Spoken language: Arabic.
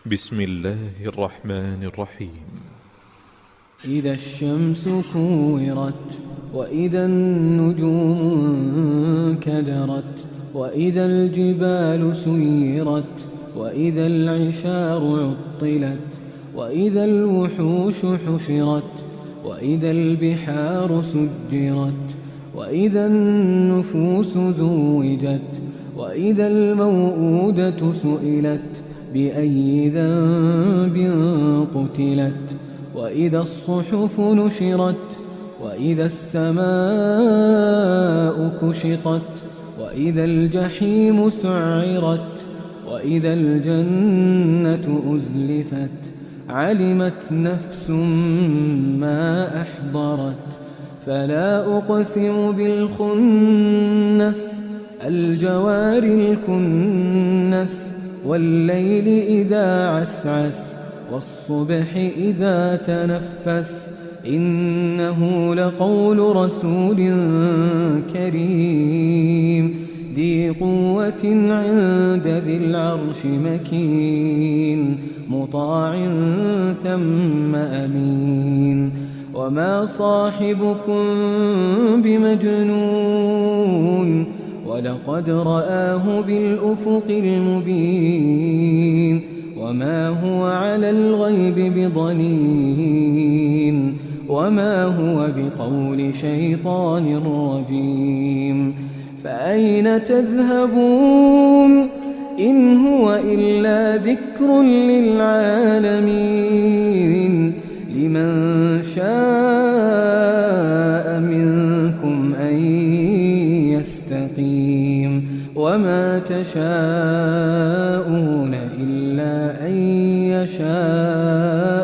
بسم الله الرحمن الرحيم. إذا الشمس كورت وإذا النجوم انكدرت وإذا الجبال سيرت وإذا العشار عطلت وإذا الوحوش حشرت وإذا البحار سجرت وإذا النفوس زوجت وإذا الموءودة سئلت بأي ذنب قتلت وإذا الصحف نشرت وإذا السماء كشطت وإذا الجحيم سعرت وإذا الجنة أزلفت علمت نفس ما أحضرت فلا أقسم بالخنس الجوار الكنس والليل إذا عسعس والصبح إذا تنفس إنه لقول رسول كريم ذي قوة عند ذي العرش مكين مطاع ثم أمين وما صاحبكم بمجنون ولقد رآه بالأفق المبين وما هو على الغيب بضنين وما هو بقول شيطان رجيم فأين تذهبون إن هو إلا ذكر للعالمين لمن شاء منكم أن يستقيم وما تشاءون إلا أن يشاء